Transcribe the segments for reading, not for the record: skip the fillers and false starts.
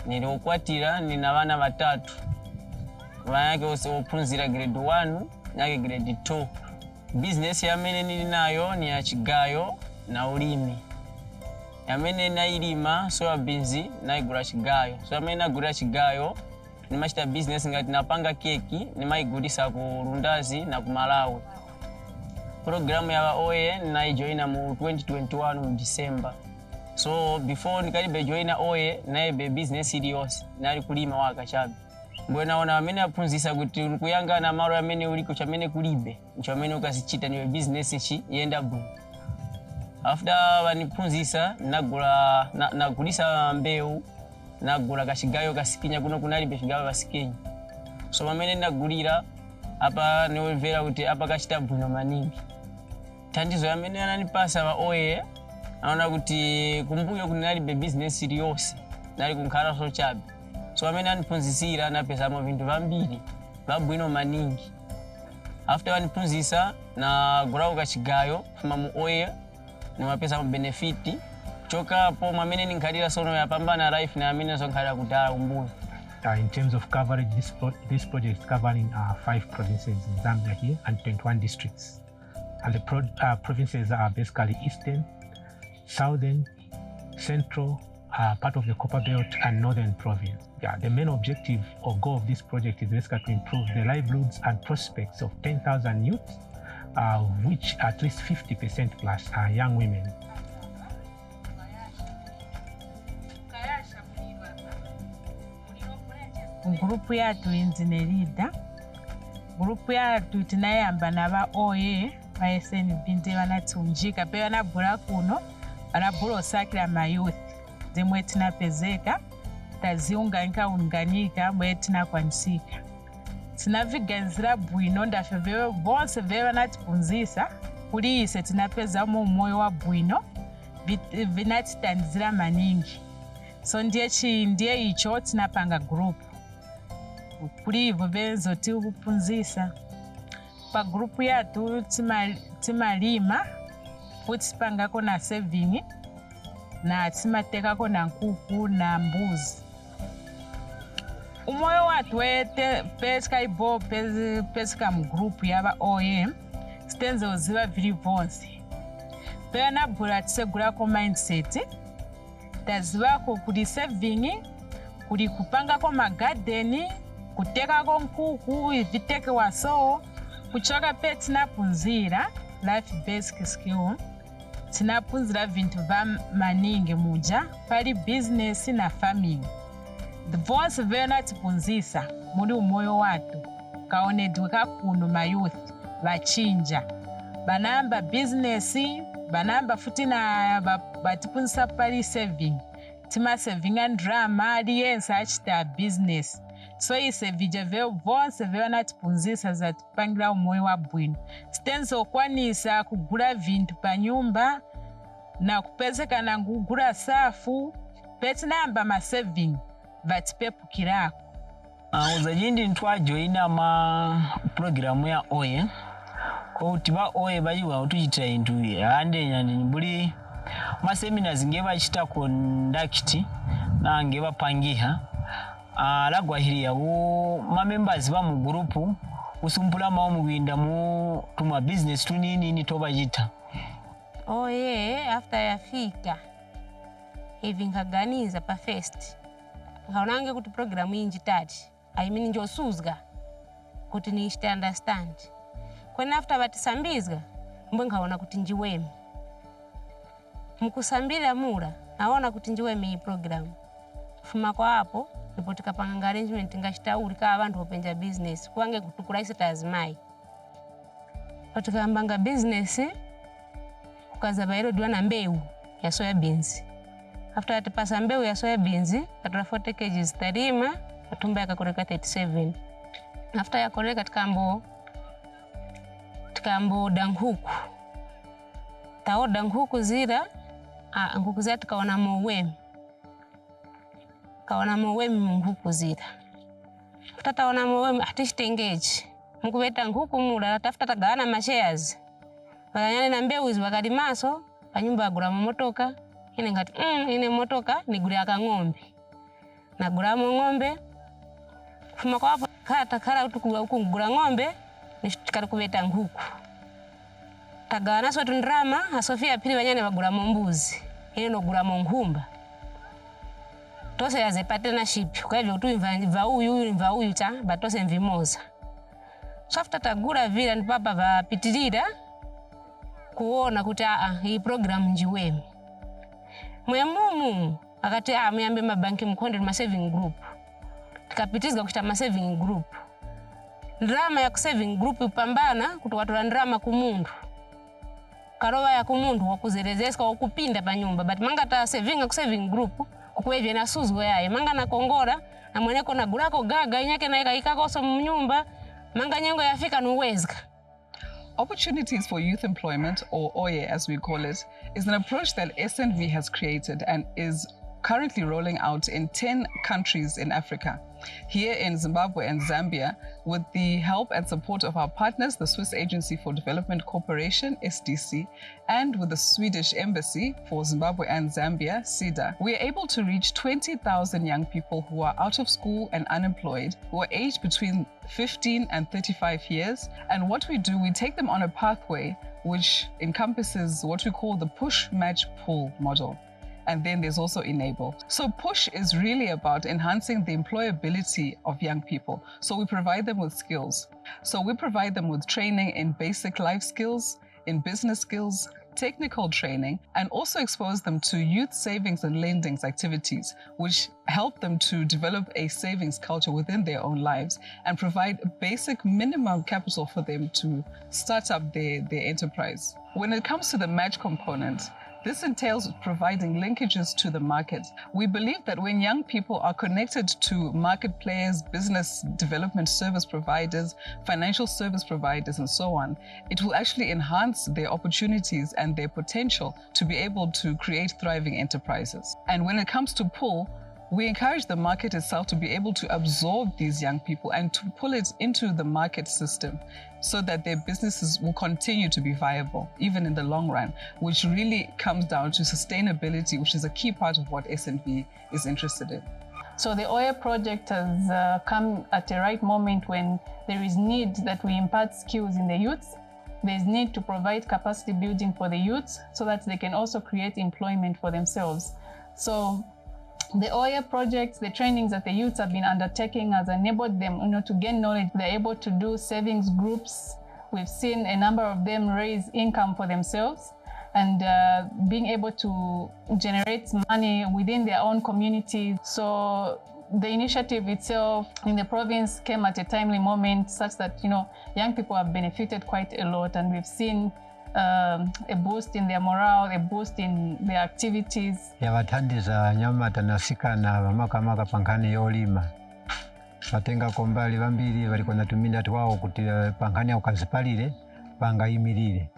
niliokwatira nina bana batatu banake ophunzira grade 1 nake grade 2. Business yamene nili nayo ni ya chigayo na ulimi. Yamene nailima soya beans naigula chigayo. So yamene nagula chigayo nimachita business ngati napanga keki nimaigulisa ku Lundazi na ku Malawi. Programu ya OYE naijoina mu 2021 mu December. So before nikalibe joina OYE naibe business iliyose nali kulima waka chabe. Mbona naona amene aphunzisa kuti kuyanga na malo amene uliko chamene kulibe ncho amene ukasichita niwe business chi yenda bwino. After waniphunzisa nagulisa mbewu nagula kashigayo kasikinya kuno kunalibe shigayo kasikinya. So amene nagulira apa niwevera kuti apa kachita bwino maningi. Thandizo yamene ananipasa wa OYE naona kuti kumbuyo kunalibe business iliyose nali kunkhala so chabe. So amene aniphunzisira napezamo vintu vambiri vabwino maningi. After waniphunzisa nagula kachigayo fuma mu OYE nimapeza mu benefit choka po mamene ninkhalira sono yapambana life na amene zonkhalira kudala umbuyo. In terms of coverage, this project is covering 5 provinces in Zambia here and 21 districts. And the provinces are basically Eastern, Southern, Central, part of the Copper Belt, and Northern Province. Yeah, the main objective or goal of this project is basically to improve the livelihoods and prospects of 10,000 youths, which at least 50% plus are young women. Grupu yatu inzinerida. Grupu yatu tinayamba naba OYE ba SNB nze banatunjika pe banabula kuno banabula osakira mayouth zemwe tinapezeka taziunganika mwe tinakwanisika. Tinaviganzira bwino ndafe vewe bonse vewe banatipunzisa kuli ise tinapeza mu moyo wa bwino vinatitandizira maningi. So ndiye icho tinapanga group kuli hivyo benzo tiupunzisa. Pa grupu yatu timalima futi sipangako na saving na timatekako na nkuku na mbuzi. Umoyo watu wete pesika ibo pesika mgrupu yaba OYE stenze oziva vili vonse. Pea nabula tisegulako mindset tazivako kuli saving kuli kupangako magadeni kutekako nkuku viteke waso kuchoka pe tinapunzira life basic skill tinapunzira vintu va maningi muja pali business na farming. The voice vena tipunzisa muri umoyo watu kaonedweka kuno mayouth vachinja banamba business banamba futi na batipunzisa pali saving tima saving and drama aliyensa achita business. So ise vija veo vonse veo natipunzisa za tupangira umoyo wa bwino. Stenzo okwanisa kugula vintu pa nyumba na kupezeka na kugula safu peti namba ma saving vatipepu kirako. Uzajindi ntwajoina ma programu ya OYE. Kwa utiba OYE bayiwa utujitira intu ya ande nyandi mbuli ma seminars ngeba chita conduct na ngeba pangiha. Lagwa hili ya members ba mu grupu usumpula mawo muwinda mu tuma business tu nini toba jita. OYE after yafika hivi nkaganiza pa first nkaonange kuti programu inji tati I mean njo suzga kuti ni understand kwena after batisambizga mbwe nkaona kuti njiwemi mkusambila mura naona kuti njiwemi hii programu fuma kwa hapo ndipo tikapanga arrangement ngashitauri ka abantu openja business kwange kutukuraisa tazimai patikambanga business kukaza bairo diwa na mbeu ya soya beans. After atipasa mbeu ya soya beans katula 40 kg tarima atumba yakakoreka 37. After yakoreka tikambo danghuku tao danghuku zira nguku zira tukaona mowemi nguku zira tataona mowemi atishitengeji mkubeta nguku mula tafuta tagana mashares wakanyane na mbeu hizi wakadimaso panyumba agura motoka ine ngati ine motoka niguri aka ng'ombe nagulamo ng'ombe kufuma kwapo takhala kugula ng'ombe nishikali kubeta nkhuku tagawana so tundrama asofia pili wanyane bagulamo mbuzi ine nogulamo nkhumba tose yaze partnership kwa hivyo tu imva uyu cha batose mvimoza safta tagura vile ni papa vapitilira kuona kuti hii program njiwemi mwemumu akati muyambe mabanki mkonde ma saving group tikapitizga kuchita ma saving group ndrama ya saving group upambana kuti watola ndrama kumundu karowa ya kumundu wakuzerezesika wakupinda pa nyumba but manga ta saving group kukwevye na suzwe yaye manga na kongora na mweneko na gulako gaga inyake na ikaikako so mnyumba manga nyengo yafika nuwezika. Opportunities for Youth Employment, or OYE as we call it, is an approach that SNV has created and is currently rolling out in 10 countries in Africa. Here in Zimbabwe and Zambia, with the help and support of our partners, the Swiss Agency for Development Cooperation, SDC, and with the Swedish Embassy for Zimbabwe and Zambia, SIDA, we are able to reach 20,000 young people who are out of school and unemployed, who are aged between 15 and 35 years. And what we do, we take them on a pathway which encompasses what we call the push, match, pull model. And then there's also enable. So push is really about enhancing the employability of young people. So we provide them with skills. So we provide them with training in basic life skills, in business skills, technical training, and also expose them to youth savings and lendings activities, which help them to develop a savings culture within their own lives and provide basic minimum capital for them to start up their enterprise. When it comes to the match component, this entails providing linkages to the market. We believe that when young people are connected to market players, business development service providers, financial service providers, and so on, it will actually enhance their opportunities and their potential to be able to create thriving enterprises. And when it comes to pull, we encourage the market itself to be able to absorb these young people and to pull it into the market system so that their businesses will continue to be viable, even in the long run, which really comes down to sustainability, which is a key part of what SNV is interested in. So the OYE project has come at the right moment when there is need that we impart skills in the youth. There is need to provide capacity building for the youth so that they can also create employment for themselves. So the OYE projects, the trainings that the youths have been undertaking has enabled them to gain knowledge. They're able to do savings groups. We've seen a number of them raise income for themselves and being able to generate money within their own communities. So the initiative itself in the province came at a timely moment such that young people have benefited quite a lot, and we've seen a boost in their morale, a boost in their activities. Yavathandiza nyamata nasikana vamakamaka pankhani yolima vatenga kombali vambiri valikona tumindati wawo kuti pankhani ya ukazipalire pangayimirire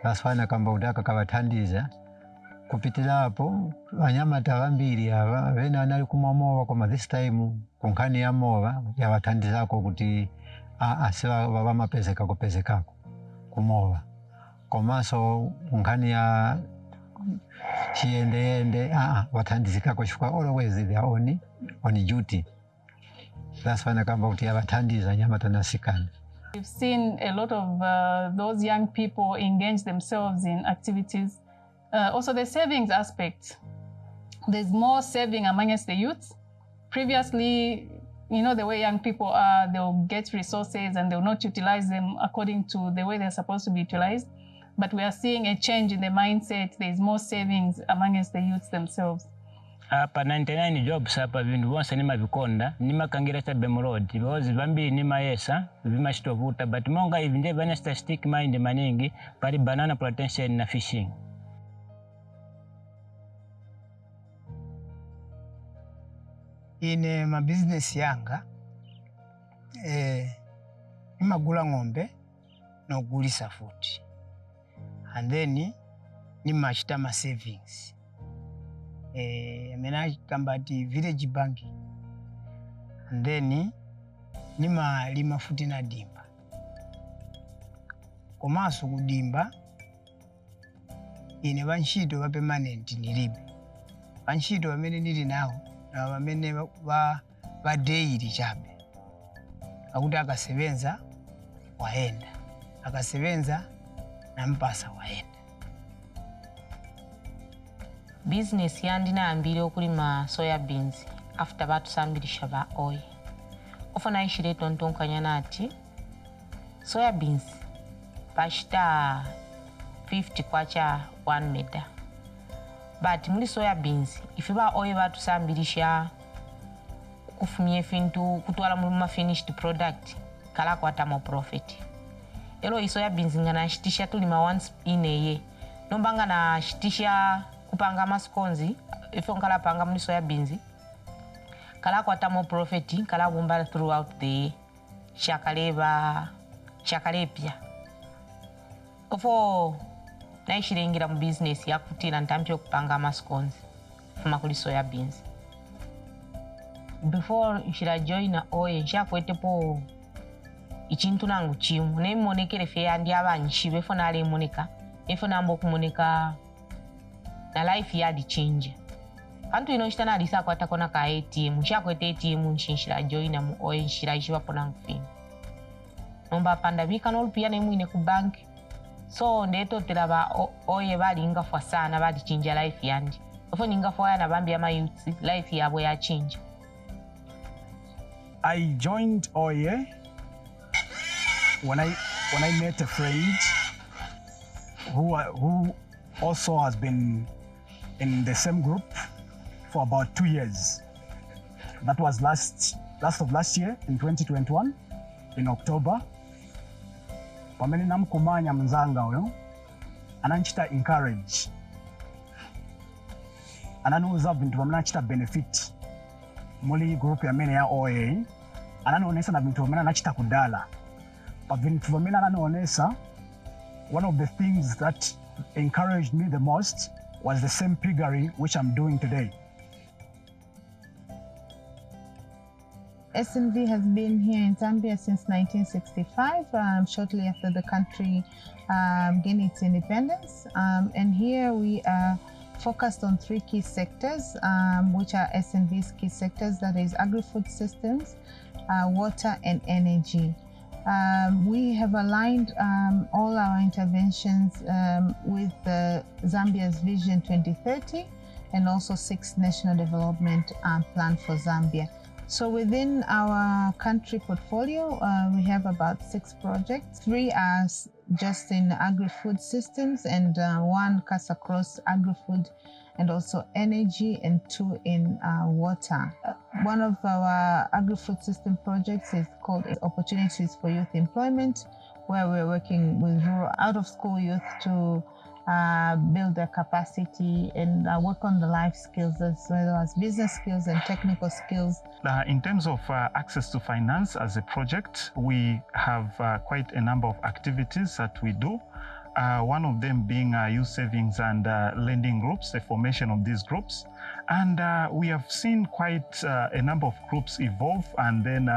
vasifana kamba udaka kavathandiza kupitira apo vanyamata vambiri ava vena anali kumamova koma this time kunkhani ya mova yavathandizako kuti asiva vamapezeka kupezekako kumova komaso nkhani ya chiende vathandizikako chifukwa always they are on duty. That's why nakamba kuti yavathandiza nyamata nasikana. We've seen a lot of those young people engage themselves in activities. Also the savings aspect. There's more saving amongst the youth. Previously, the way young people are, they'll get resources and they'll not utilize them according to the way they're supposed to be utilized. But we are seeing a change in the mindset. There's more savings amongst the youths themselves. Apa 99 jobs apa vindu vonse nima vikonda nima kangira cha bemroad because vambiri nima yesa vima shitovuta but monga hivi nje vanya statistic mind maningi pali banana plantation na fishing. Ine ma business yanga nimagula ng'ombe nogulisa futi and then nimachita ma savings mena kambati village banking and then nima lima futi na dimba komaso kudimba ine vanshito va permanent nilibe vanshito vamene nili nawo bamene ba daily chabe akuti akasebenza waenda akasebenza nampasa waenda. Business yandinayambire okulima soya beans after batusambirisha ba OYE. Ofuna ishire tontonkanya nati soya beans bashita 50 kwacha 1 meter. But muli soya beans if ba OYE batusambirisha kufumye fintu kutwala mu finished product kala kwata mo profit. Elo isoya beans ngana shitisha tulima once in a year. Nombanga na shitisha kupanga maskonzi ifo nkala panga muli soya beans kala kwata mo profit kala gumba throughout the year. Shakalepya ofo naishirengira mu business yakutira ntampyo kupanga maskonzi fuma kuli soya beans. Before nshira join OYE nshakwetepo ichintu nangu chimu nemonekere fe yandi abanshi befo nale monika efo nambo kumoneka na life yadi change. Kantu ino shitana alisa kwata kona ka ATM nshakwete ATM nshinshira join mu OYE nshira ishiwa pona ngufini nomba pandamika nolupia nemwine ku bank so ndeto teraba OYE bali ngafwa sana bali change life yandi ofo ningafwa yana bambi ama youth life yabo ya change. I joined OYE when I met a friend who also has been in the same group for about 2 years. That was last of last year in 2021 in October. Pamene namkumanya mzanga oyo ananchita encourage ananuza bintu pamene chita benefit muli group ya mene ya OYE ananoonesa na bintu pamene anachita kudala. Pa bintu pamene ananoonesa, one of the things that encouraged me the most was the same piggery which I'm doing today. SNV has been here in Zambia since 1965, shortly after the country gained its independence. And here we are focused on 3 key sectors, which are SNV's key sectors, that is agri-food systems, water and energy. We have aligned all our interventions with Zambia's Vision 2030 and also 6th National Development Plan for Zambia. So within our country portfolio, we have about 6 projects. 3 are just in agri-food systems and 1 cuts across agri-food and also energy, and 2 in water. One of our agri-food system projects is called Opportunities for Youth Employment, where we're working with rural out-of-school youth to build their capacity and work on the life skills as well as business skills and technical skills. In terms of access to finance as a project, we have quite a number of activities that we do. One of them being youth savings and lending groups, the formation of these groups. And we have seen quite a number of groups evolve and then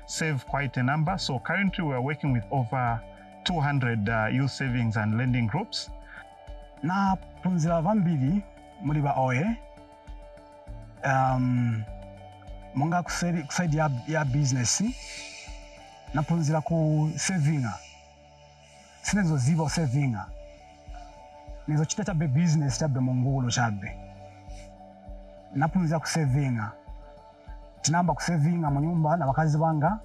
save quite a number. So currently we are working with over 200 youth savings and lending groups. Na punzira vambiri muri ba OYE monga kuside ya business na punzira ku savinga sinezo ziva savinga nizo chita chabe business chabe mungulo chabe na punzira ku savinga tinamba ku savinga mu nyumba na bakazi banga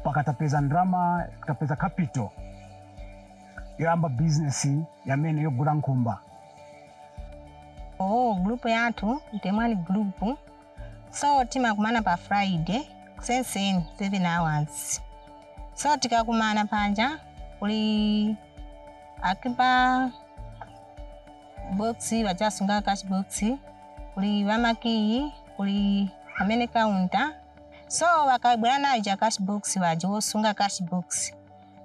pakatapeza ndrama katapeza capital yamba business ya mene yo gula nkumba. Group yatu ntemwani group so tima kumana pa Friday kusensen 7 hours so tika kumana panja uli akipa boxi wajasunga cash boxi uli wamaki uli amene counter so wakabwana ija cash box wajo sunga cash box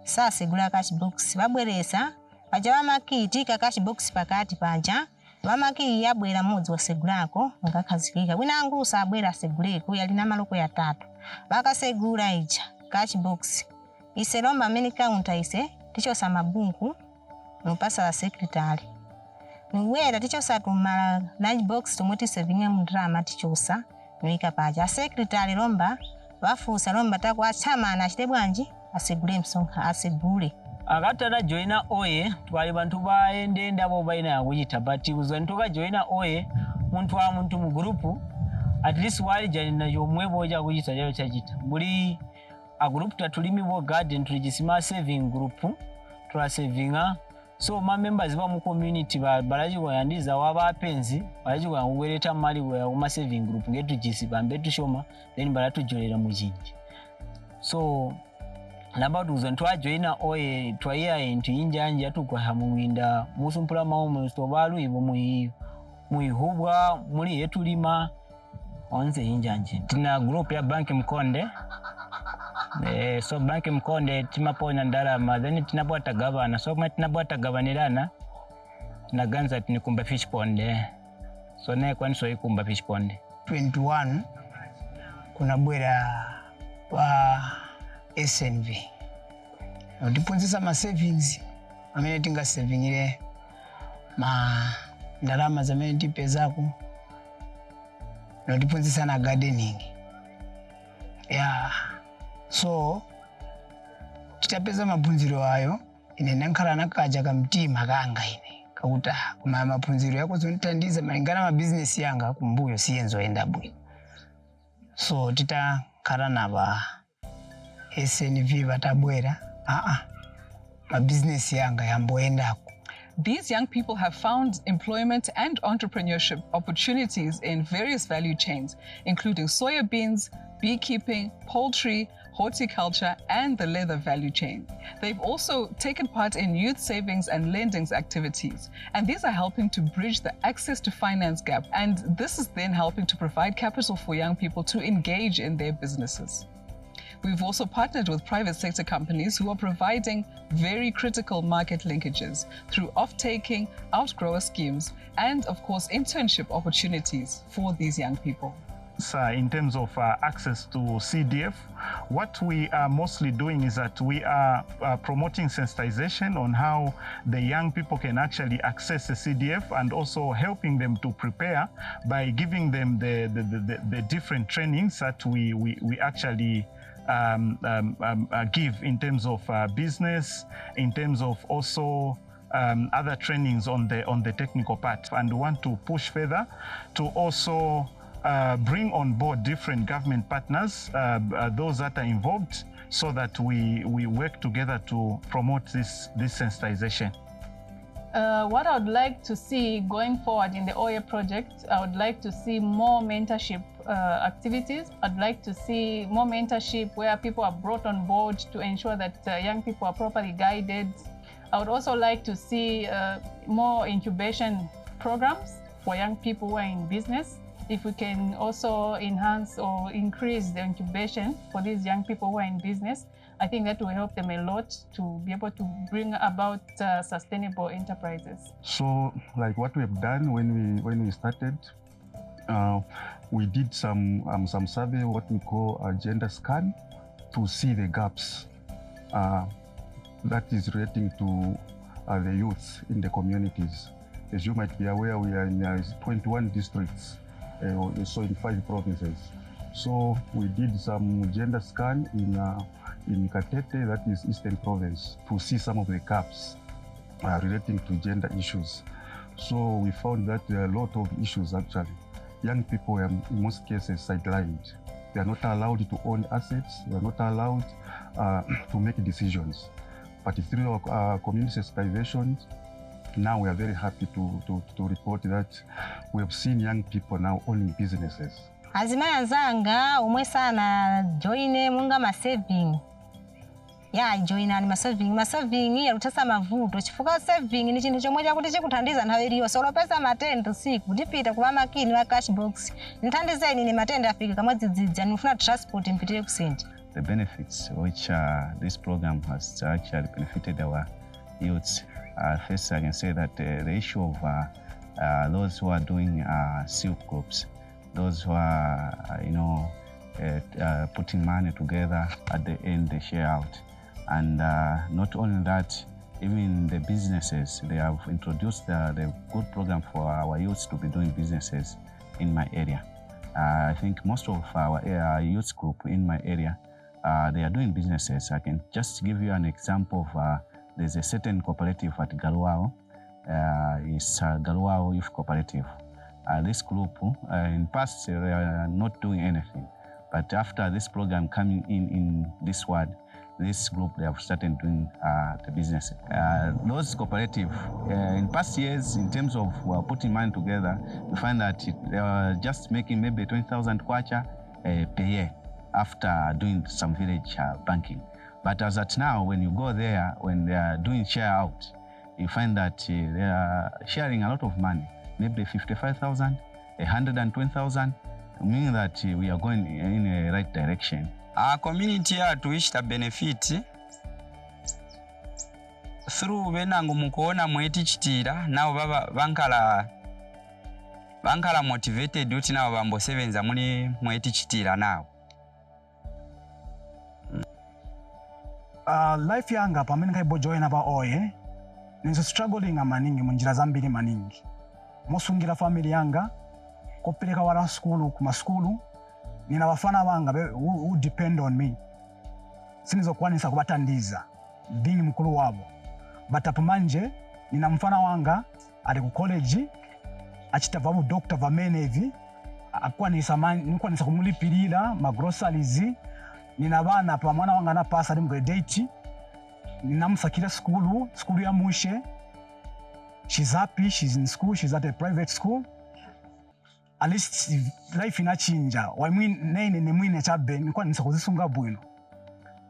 sasa gula cash box babweresa baja wamaki ka cash box pakati panja wamaki yabwera mudzi wasegulako ngakazikika winangu sabwera seguleko yali na maloko ya 3 bakasegula ija cash box iselomba amene counter ise ticho samabunku nupasa wa secretary niwera tichosa tumala lunch box tumweti sevinga mundrama tichosa nwika paja secretary lomba bafusa lomba takwa chama na chite bwanji asigule msonga asigule akatara joina OYE twali bantu baende ndabo baina ya kuyita but uzantoka joina OYE muntu wa muntu mu group at least wali jani na yomwe boja kuyita jayo chachita buli a group tatulimi bo garden tulijisima saving group twa savinga so ma members ba mu community balaji koyandiza wabapenzi balaji koyanguwereta mali wa uma saving group ngetu jisiba mbetu shoma then balatujolera mujinji so nabadu uzantwa joina OYE twaya into injanja tukwa hamwinda musumpula mawo mustobalu ibo muihubwa muri yetulima onze injanje tina group ya banki Mkonde so banki Mkonde timapona ndalama then tinabwata gavana so mwe tinabwata gavanirana naganza tinikumba fish pond so ne kwaniso ikumba fish pond 21 kuna bwera wa SNV ndiponzesa ma savings amene tinga savingire ma ndalama zamene tipezako ndiponzesa na gardening so titapeza mapunziro ayo ine nankhala nakaja kamtima kanga ine kakuta kuma mapunziro yako zontandiza malingana ma business yanga kumbuyo siyenzo enda bwino so titakhala na ba SNV batabwera ma business yanga yamboendako. These young people have found employment and entrepreneurship opportunities in various value chains, including soya beans, beekeeping, poultry, horticulture, and the leather value chain. They've also taken part in youth savings and lendings activities, and these are helping to bridge the access to finance gap. And this is then helping to provide capital for young people to engage in their businesses. We've also partnered with private sector companies who are providing very critical market linkages through off-taking, outgrower schemes, and of course, internship opportunities for these young people. In terms of access to CDF, what we are mostly doing is that we are promoting sensitization on how the young people can actually access the CDF and also helping them to prepare by giving them the different trainings that we actually give in terms of business, in terms of also other trainings on the technical part, and we want to push further to also bring on board different government partners, those that are involved, so that we work together to promote this sensitization. What I would like to see going forward in the OYE project, I would like to see more mentorship activities. I'd like to see more mentorship where people are brought on board to ensure that young people are properly guided. I would also like to see more incubation programs for young people who are in business. If we can also enhance or increase the incubation for these young people who are in business, I think that will help them a lot to be able to bring about sustainable enterprises. So, like what we have done when we started, we did some survey, what we call a gender scan, to see the gaps that is relating to the youth in the communities. As you might be aware, we are in 21 districts, so in 5 provinces. So we did some gender scan in Katete, that is Eastern Province, to see some of the gaps relating to gender issues. So we found that there are a lot of issues actually. Young people are in most cases sidelined. They are not allowed to own assets. They are not allowed to make decisions. But through our community sensitization, now we are very happy to report that we have seen young people now owning businesses. Azimaya nzanga umwe sana joine munga ma saving. Ya joina ni ma saving ya utasa mavuto. Chifuka saving ni chintu chomwe chakuti chikuthandiza nthawi iliyonse olopeza matenda usiku ndipita kuba makini wa cash box. Nthandizeni ni matenda afika kama dzidzidzi anifuna transport mpitire ku center. The benefits which this program has actually benefited our youths. First, I can say that the issue of those who are doing silk groups, those who are, putting money together, at the end they share out. And not only that, even the businesses, they have introduced the good program for our youths to be doing businesses in my area. I think most of our youth group in my area, they are doing businesses. I can just give you an example of there's a certain cooperative at Galuao. It's Galuao Youth Cooperative. This group, in past, they are not doing anything. But after this program coming in this ward, this group, they have started doing the business. Those cooperative, in past years, in terms of putting money together, we find that they are just making maybe 20,000 kwacha per year after doing some village banking. But as at now, when you go there, when they are doing share out, you find that they are sharing a lot of money, maybe 55,000, 120,000, meaning that we are going in a right direction. Our community yatu ishita benefit through venangu mukuona mweti chitira nao baba bankala motivated uti nao bambo sevenza muli mweti chitira nao. Life yanga pamene kaibo join aba OYE nizo struggling amaningi munjira zambiri maningi. Mosungira family yanga kopeleka wala skulu kuma skulu nina bafana banga who depend on me. Sinizo kwanisa kubatandiza being mkulu wabo. But apumanje nina mfana wanga ali ku college achita vabu doctor vamene hivi nikuwa nisa kumulipirira ma groceries. Nina bana pa mwana wanga na pasa ali grade 8. Nina musakira skulu ya mushe. She's happy, she's in school, she's at a private school. At least life inachinja. Nene mwine chabe nikuwa nisa kuzisunga bwino.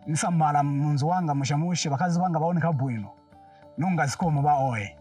Nisa mala munzu wanga mushamushe bakazi wanga baoneka bwino. Nunga zikomo ba OYE.